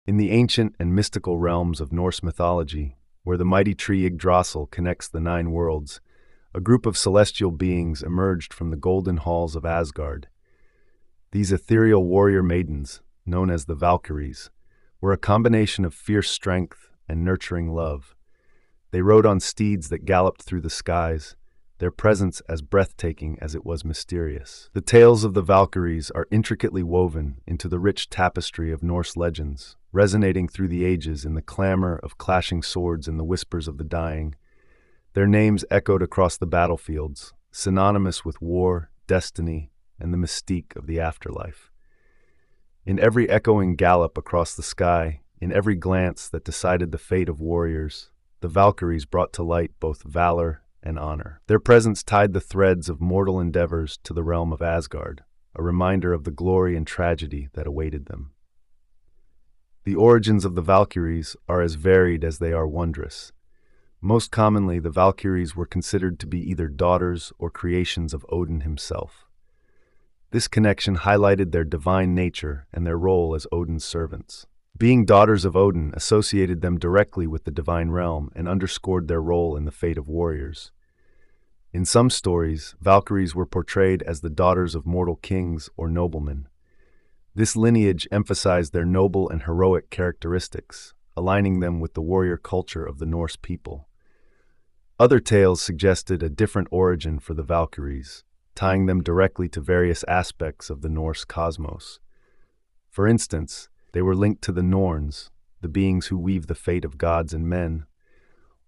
In the ancient and mystical realms of Norse mythology, where the mighty tree Yggdrasil connects the nine worlds, a group of celestial beings emerged from the golden halls of Asgard. These ethereal warrior maidens, known as the Valkyries, were a combination of fierce strength and nurturing love. They rode on steeds that galloped through the skies, their presence as breathtaking as it was mysterious. The tales of the Valkyries are intricately woven into the rich tapestry of Norse legends, resonating through the ages in the clamor of clashing swords and the whispers of the dying. Their names echoed across the battlefields, synonymous with war, destiny, and the mystique of the afterlife. In every echoing gallop across the sky, in every glance that decided the fate of warriors, the Valkyries brought to light both valor and honor. Their presence tied the threads of mortal endeavors to the realm of Asgard, a reminder of the glory and tragedy that awaited them. The origins of the Valkyries are as varied as they are wondrous. Most commonly, the Valkyries were considered to be either daughters or creations of Odin himself. This connection highlighted their divine nature and their role as Odin's servants. Being daughters of Odin associated them directly with the divine realm and underscored their role in the fate of warriors. In some stories, Valkyries were portrayed as the daughters of mortal kings or noblemen. This lineage emphasized their noble and heroic characteristics, aligning them with the warrior culture of the Norse people. Other tales suggested a different origin for the Valkyries, tying them directly to various aspects of the Norse cosmos. For instance, they were linked to the Norns, the beings who weave the fate of gods and men,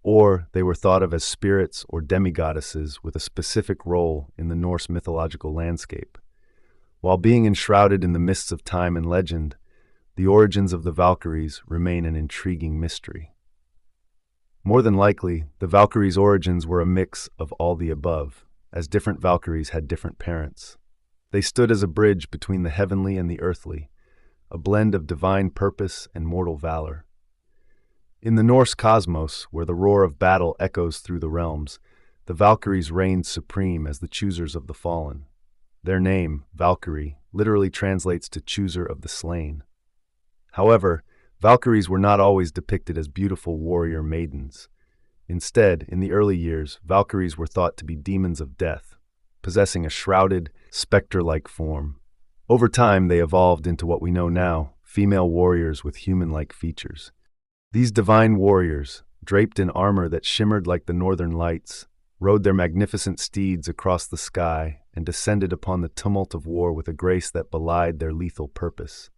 or they were thought of as spirits or demigoddesses with a specific role in the Norse mythological landscape. While being enshrouded in the mists of time and legend, the origins of the Valkyries remain an intriguing mystery. More than likely, the Valkyries' origins were a mix of all the above, as different Valkyries had different parents. They stood as a bridge between the heavenly and the earthly, a blend of divine purpose and mortal valor. In the Norse cosmos, where the roar of battle echoes through the realms, the Valkyries reigned supreme as the choosers of the fallen. Their name, Valkyrie, literally translates to chooser of the slain. However, Valkyries were not always depicted as beautiful warrior maidens. Instead, in the early years, Valkyries were thought to be demons of death, possessing a shrouded, specter-like form. Over time, they evolved into what we know now, female warriors with human-like features. These divine warriors, draped in armor that shimmered like the northern lights, rode their magnificent steeds across the sky and descended upon the tumult of war with a grace that belied their lethal purpose.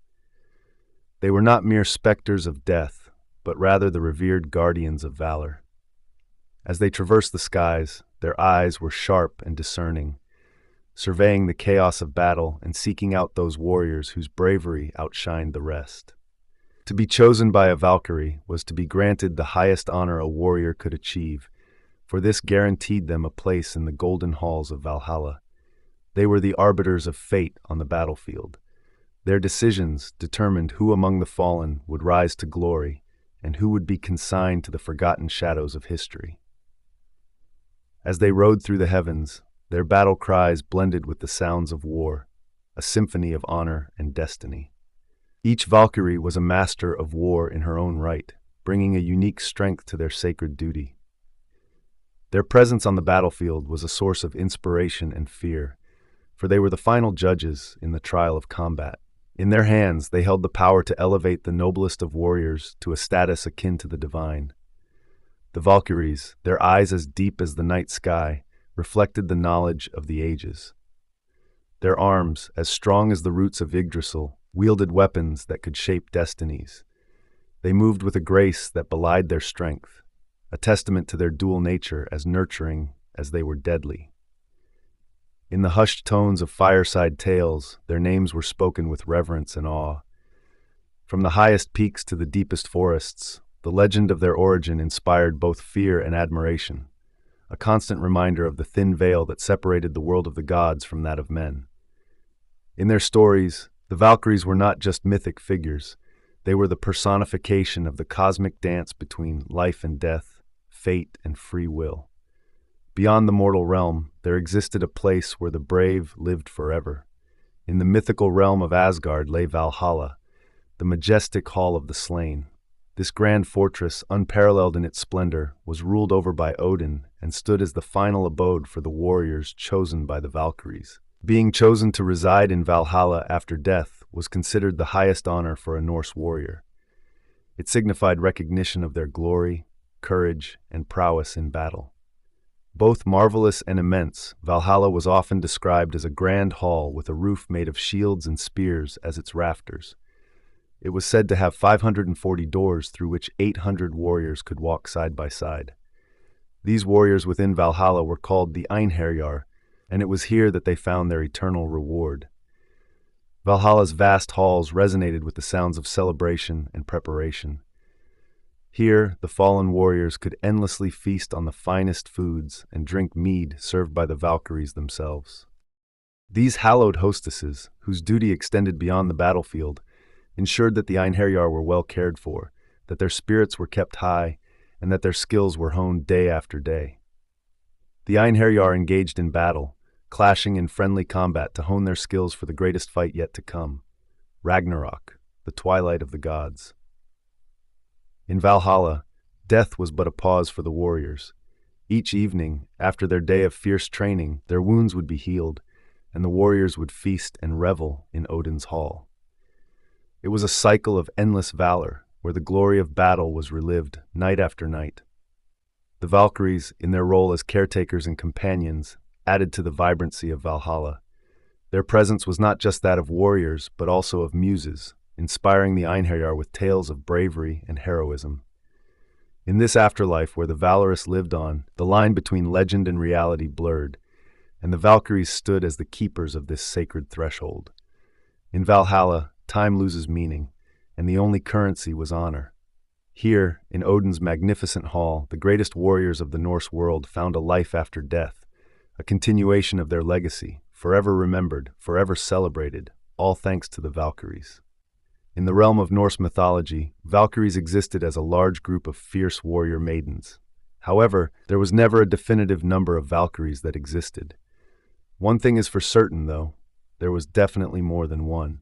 They were not mere specters of death, but rather the revered guardians of valor. As they traversed the skies, their eyes were sharp and discerning, surveying the chaos of battle and seeking out those warriors whose bravery outshined the rest. To be chosen by a Valkyrie was to be granted the highest honor a warrior could achieve, for this guaranteed them a place in the golden halls of Valhalla. They were the arbiters of fate on the battlefield. Their decisions determined who among the fallen would rise to glory and who would be consigned to the forgotten shadows of history. As they rode through the heavens, their battle cries blended with the sounds of war, a symphony of honor and destiny. Each Valkyrie was a master of war in her own right, bringing a unique strength to their sacred duty. Their presence on the battlefield was a source of inspiration and fear, for they were the final judges in the trial of combat. In their hands, they held the power to elevate the noblest of warriors to a status akin to the divine. The Valkyries, their eyes as deep as the night sky, reflected the knowledge of the ages. Their arms, as strong as the roots of Yggdrasil, wielded weapons that could shape destinies. They moved with a grace that belied their strength, a testament to their dual nature as nurturing as they were deadly. In the hushed tones of fireside tales, their names were spoken with reverence and awe. From the highest peaks to the deepest forests, the legend of their origin inspired both fear and admiration, a constant reminder of the thin veil that separated the world of the gods from that of men. In their stories, the Valkyries were not just mythic figures. They were the personification of the cosmic dance between life and death, fate and free will. Beyond the mortal realm, there existed a place where the brave lived forever. In the mythical realm of Asgard lay Valhalla, the majestic Hall of the Slain. This grand fortress, unparalleled in its splendor, was ruled over by Odin and stood as the final abode for the warriors chosen by the Valkyries. Being chosen to reside in Valhalla after death was considered the highest honor for a Norse warrior. It signified recognition of their glory, courage, and prowess in battle. Both marvelous and immense, Valhalla was often described as a grand hall with a roof made of shields and spears as its rafters. It was said to have 540 doors through which 800 warriors could walk side by side. These warriors within Valhalla were called the Einherjar, and it was here that they found their eternal reward. Valhalla's vast halls resonated with the sounds of celebration and preparation. Here, the fallen warriors could endlessly feast on the finest foods and drink mead served by the Valkyries themselves. These hallowed hostesses, whose duty extended beyond the battlefield, ensured that the Einherjar were well cared for, that their spirits were kept high, and that their skills were honed day after day. The Einherjar engaged in battle, clashing in friendly combat to hone their skills for the greatest fight yet to come, Ragnarok, the Twilight of the gods. In Valhalla, death was but a pause for the warriors. Each evening, after their day of fierce training, their wounds would be healed, and the warriors would feast and revel in Odin's hall. It was a cycle of endless valor, where the glory of battle was relived night after night. The Valkyries, in their role as caretakers and companions, added to the vibrancy of Valhalla. Their presence was not just that of warriors, but also of muses, inspiring the Einherjar with tales of bravery and heroism. In this afterlife where the valorous lived on, the line between legend and reality blurred, and the Valkyries stood as the keepers of this sacred threshold. In Valhalla, time loses meaning, and the only currency was honor. Here, in Odin's magnificent hall, the greatest warriors of the Norse world found a life after death, a continuation of their legacy, forever remembered, forever celebrated, all thanks to the Valkyries. In the realm of Norse mythology, Valkyries existed as a large group of fierce warrior maidens. However, there was never a definitive number of Valkyries that existed. One thing is for certain, though, there was definitely more than one.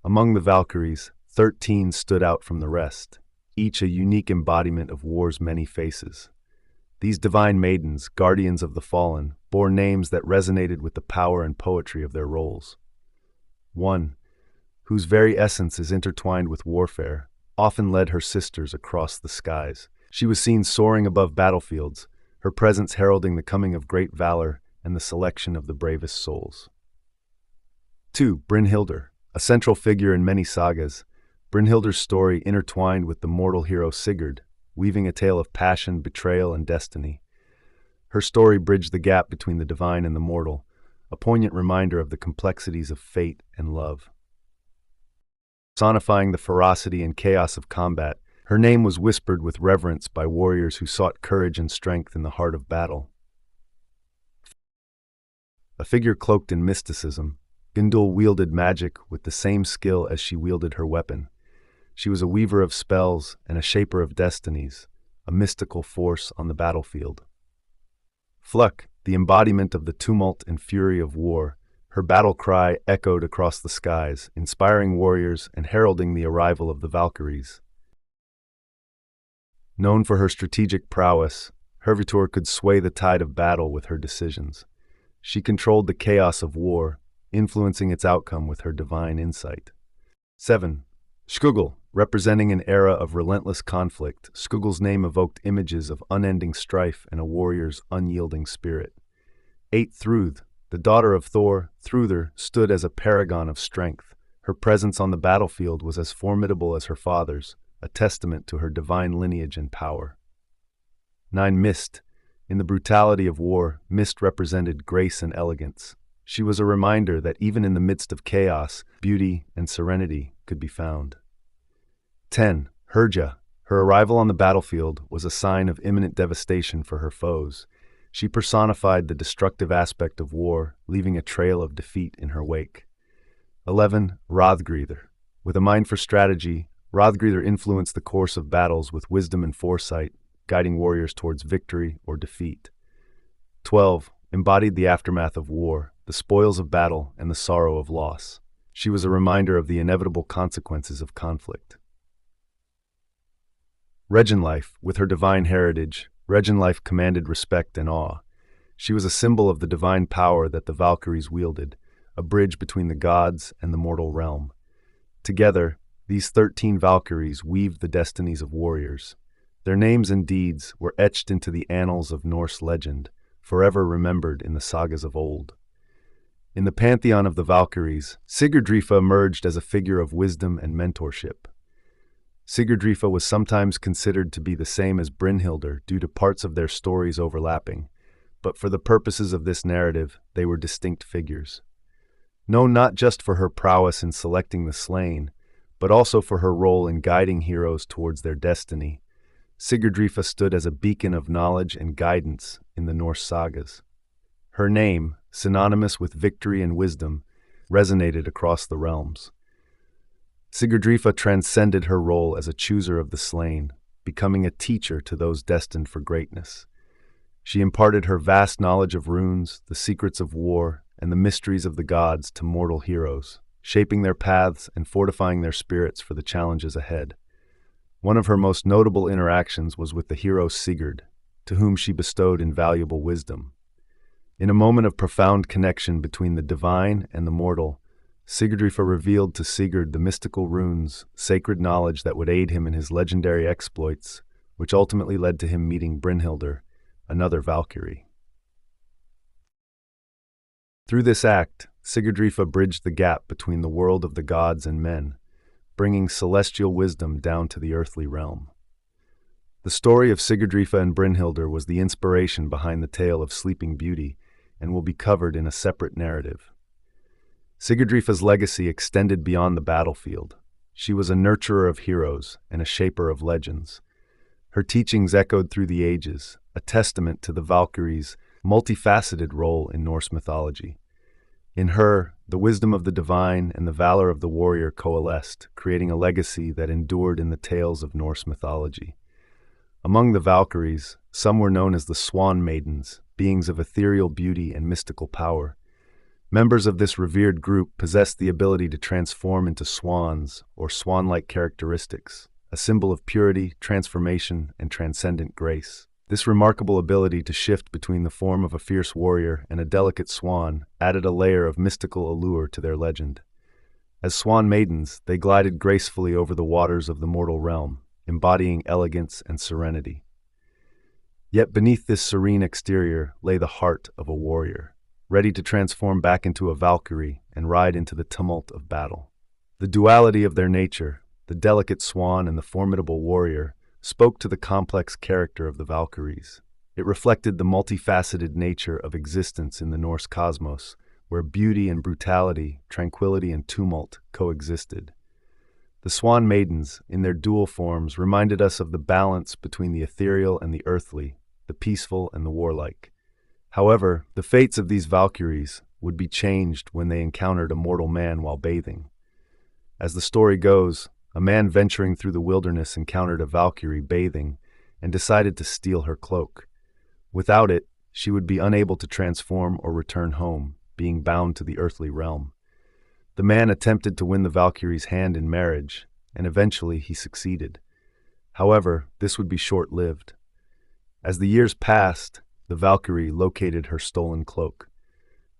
Among the Valkyries, 13 stood out from the rest, each a unique embodiment of war's many faces. These divine maidens, guardians of the fallen, bore names that resonated with the power and poetry of their roles. One, whose very essence is intertwined with warfare, often led her sisters across the skies. She was seen soaring above battlefields, her presence heralding the coming of great valor and the selection of the bravest souls. 2. Brynhildr. A central figure in many sagas, Brynhildr's story intertwined with the mortal hero Sigurd, weaving a tale of passion, betrayal, and destiny. Her story bridged the gap between the divine and the mortal, a poignant reminder of the complexities of fate and love. Personifying the ferocity and chaos of combat, her name was whispered with reverence by warriors who sought courage and strength in the heart of battle. A figure cloaked in mysticism, Gundul wielded magic with the same skill as she wielded her weapon. She was a weaver of spells and a shaper of destinies, a mystical force on the battlefield. Fluk, the embodiment of the tumult and fury of war, her battle cry echoed across the skies, inspiring warriors and heralding the arrival of the Valkyries. Known for her strategic prowess, Hervitur could sway the tide of battle with her decisions. She controlled the chaos of war, influencing its outcome with her divine insight. 7. Skugul. Representing an era of relentless conflict, Skugul's name evoked images of unending strife and a warrior's unyielding spirit. 8. Thrud. The daughter of Thor, Thrudr, stood as a paragon of strength. Her presence on the battlefield was as formidable as her father's, a testament to her divine lineage and power. 9. Mist. In the brutality of war, Mist represented grace and elegance. She was a reminder that even in the midst of chaos, beauty and serenity could be found. 10. Herja. Her arrival on the battlefield was a sign of imminent devastation for her foes. She personified the destructive aspect of war, leaving a trail of defeat in her wake. 11. Hrothgryðr. With a mind for strategy, Hrothgryðr influenced the course of battles with wisdom and foresight, guiding warriors towards victory or defeat. 12. Embodied the aftermath of war, the spoils of battle, and the sorrow of loss. She was a reminder of the inevitable consequences of conflict. Regenlife, with her divine heritage, Regenlife commanded respect and awe. She was a symbol of the divine power that the Valkyries wielded, a bridge between the gods and the mortal realm. Together, these 13 Valkyries weaved the destinies of warriors. Their names and deeds were etched into the annals of Norse legend, forever remembered in the sagas of old. In the pantheon of the Valkyries, Sigurdrifa emerged as a figure of wisdom and mentorship. Sigurdrifa was sometimes considered to be the same as Brynhildr due to parts of their stories overlapping, but for the purposes of this narrative, they were distinct figures. Known not just for her prowess in selecting the slain, but also for her role in guiding heroes towards their destiny, Sigurdrifa stood as a beacon of knowledge and guidance in the Norse sagas. Her name, synonymous with victory and wisdom, resonated across the realms. Sigurdrifa transcended her role as a chooser of the slain, becoming a teacher to those destined for greatness. She imparted her vast knowledge of runes, the secrets of war, and the mysteries of the gods to mortal heroes, shaping their paths and fortifying their spirits for the challenges ahead. One of her most notable interactions was with the hero Sigurd, to whom she bestowed invaluable wisdom. In a moment of profound connection between the divine and the mortal, Sigurdrifa revealed to Sigurd the mystical runes, sacred knowledge that would aid him in his legendary exploits, which ultimately led to him meeting Brynhildr, another Valkyrie. Through this act, Sigurdrifa bridged the gap between the world of the gods and men, bringing celestial wisdom down to the earthly realm. The story of Sigurdrifa and Brynhildr was the inspiration behind the tale of Sleeping Beauty and will be covered in a separate narrative. Sigurdrifa's legacy extended beyond the battlefield. She was a nurturer of heroes and a shaper of legends. Her teachings echoed through the ages, a testament to the Valkyries' multifaceted role in Norse mythology. In her, the wisdom of the divine and the valor of the warrior coalesced, creating a legacy that endured in the tales of Norse mythology. Among the Valkyries, some were known as the swan maidens, beings of ethereal beauty and mystical power. Members of this revered group possessed the ability to transform into swans or swan-like characteristics, a symbol of purity, transformation, and transcendent grace. This remarkable ability to shift between the form of a fierce warrior and a delicate swan added a layer of mystical allure to their legend. As swan maidens, they glided gracefully over the waters of the mortal realm, embodying elegance and serenity. Yet beneath this serene exterior lay the heart of a warrior, ready to transform back into a Valkyrie and ride into the tumult of battle. The duality of their nature, the delicate swan and the formidable warrior, spoke to the complex character of the Valkyries. It reflected the multifaceted nature of existence in the Norse cosmos, where beauty and brutality, tranquility and tumult coexisted. The swan maidens, in their dual forms, reminded us of the balance between the ethereal and the earthly, the peaceful and the warlike. However, the fates of these Valkyries would be changed when they encountered a mortal man while bathing. As the story goes, a man venturing through the wilderness encountered a Valkyrie bathing and decided to steal her cloak. Without it, she would be unable to transform or return home, being bound to the earthly realm. The man attempted to win the Valkyrie's hand in marriage, and eventually he succeeded. However, this would be short-lived. As the years passed, the Valkyrie located her stolen cloak.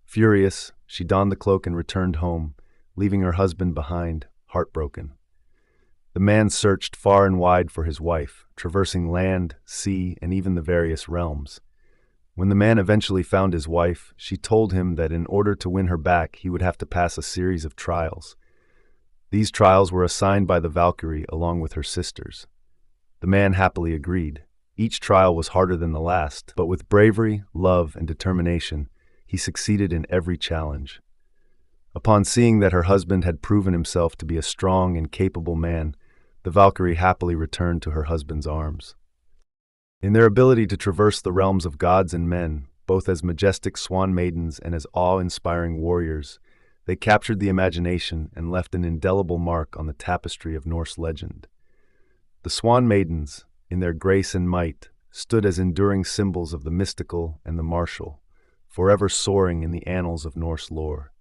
Furious, she donned the cloak and returned home, leaving her husband behind, heartbroken. The man searched far and wide for his wife, traversing land, sea, and even the various realms. When the man eventually found his wife, she told him that in order to win her back, he would have to pass a series of trials. These trials were assigned by the Valkyrie along with her sisters. The man happily agreed. Each trial was harder than the last, but with bravery, love, and determination, he succeeded in every challenge. Upon seeing that her husband had proven himself to be a strong and capable man, the Valkyrie happily returned to her husband's arms. In their ability to traverse the realms of gods and men, both as majestic swan maidens and as awe-inspiring warriors, they captured the imagination and left an indelible mark on the tapestry of Norse legend. The swan maidens, in their grace and might, stood as enduring symbols of the mystical and the martial, forever soaring in the annals of Norse lore.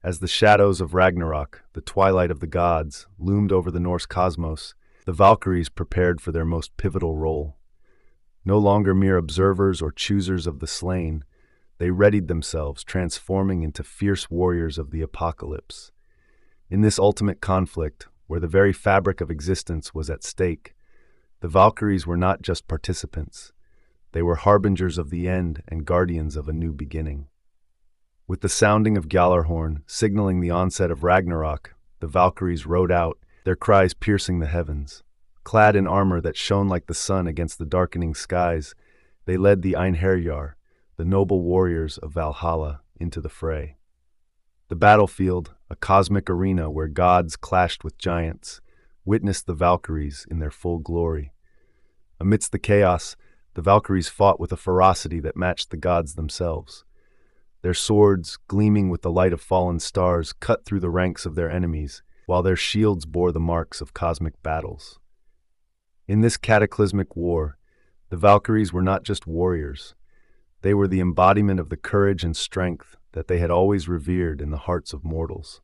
As the shadows of Ragnarok, the twilight of the gods, loomed over the Norse cosmos, the Valkyries prepared for their most pivotal role. No longer mere observers or choosers of the slain, they readied themselves, transforming into fierce warriors of the apocalypse. In this ultimate conflict, where the very fabric of existence was at stake, the Valkyries were not just participants. They were harbingers of the end and guardians of a new beginning. With the sounding of Gjallarhorn signaling the onset of Ragnarok, the Valkyries rode out, their cries piercing the heavens. Clad in armor that shone like the sun against the darkening skies, they led the Einherjar, the noble warriors of Valhalla, into the fray. The battlefield, a cosmic arena where gods clashed with giants, witnessed the Valkyries in their full glory. Amidst the chaos, the Valkyries fought with a ferocity that matched the gods themselves. Their swords, gleaming with the light of fallen stars, cut through the ranks of their enemies, while their shields bore the marks of cosmic battles. In this cataclysmic war, the Valkyries were not just warriors. They were the embodiment of the courage and strength that they had always revered in the hearts of mortals.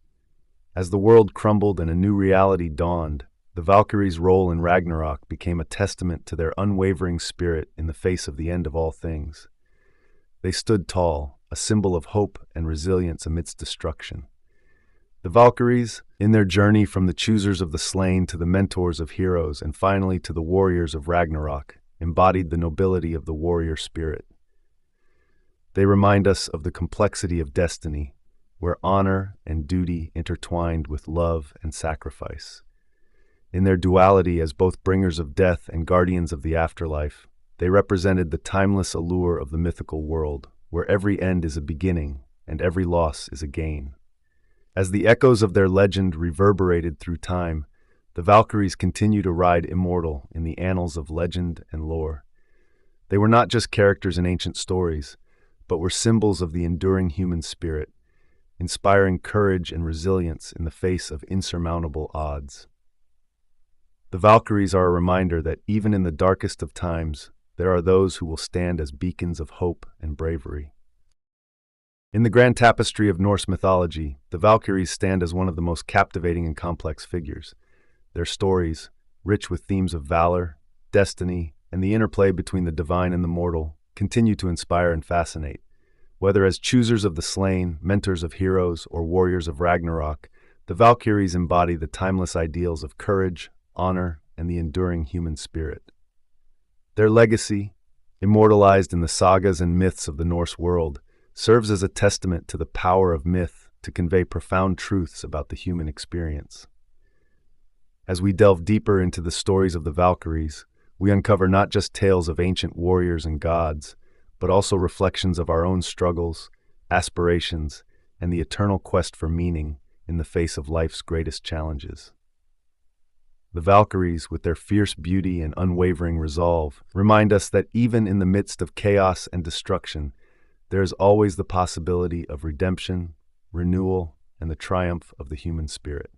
As the world crumbled and a new reality dawned, the Valkyries' role in Ragnarok became a testament to their unwavering spirit in the face of the end of all things. They stood tall, a symbol of hope and resilience amidst destruction. The Valkyries, in their journey from the choosers of the slain to the mentors of heroes and finally to the warriors of Ragnarok, embodied the nobility of the warrior spirit. They remind us of the complexity of destiny, where honor and duty intertwined with love and sacrifice. In their duality as both bringers of death and guardians of the afterlife, they represented the timeless allure of the mythical world, where every end is a beginning and every loss is a gain. As the echoes of their legend reverberated through time, the Valkyries continue to ride immortal in the annals of legend and lore. They were not just characters in ancient stories, but were symbols of the enduring human spirit, inspiring courage and resilience in the face of insurmountable odds. The Valkyries are a reminder that even in the darkest of times, there are those who will stand as beacons of hope and bravery. In the grand tapestry of Norse mythology, the Valkyries stand as one of the most captivating and complex figures. Their stories, rich with themes of valor, destiny, and the interplay between the divine and the mortal, continue to inspire and fascinate. Whether as choosers of the slain, mentors of heroes, or warriors of Ragnarok, the Valkyries embody the timeless ideals of courage, honor, and the enduring human spirit. Their legacy, immortalized in the sagas and myths of the Norse world, serves as a testament to the power of myth to convey profound truths about the human experience. As we delve deeper into the stories of the Valkyries, we uncover not just tales of ancient warriors and gods, but also reflections of our own struggles, aspirations, and the eternal quest for meaning in the face of life's greatest challenges. The Valkyries, with their fierce beauty and unwavering resolve, remind us that even in the midst of chaos and destruction, there is always the possibility of redemption, renewal, and the triumph of the human spirit.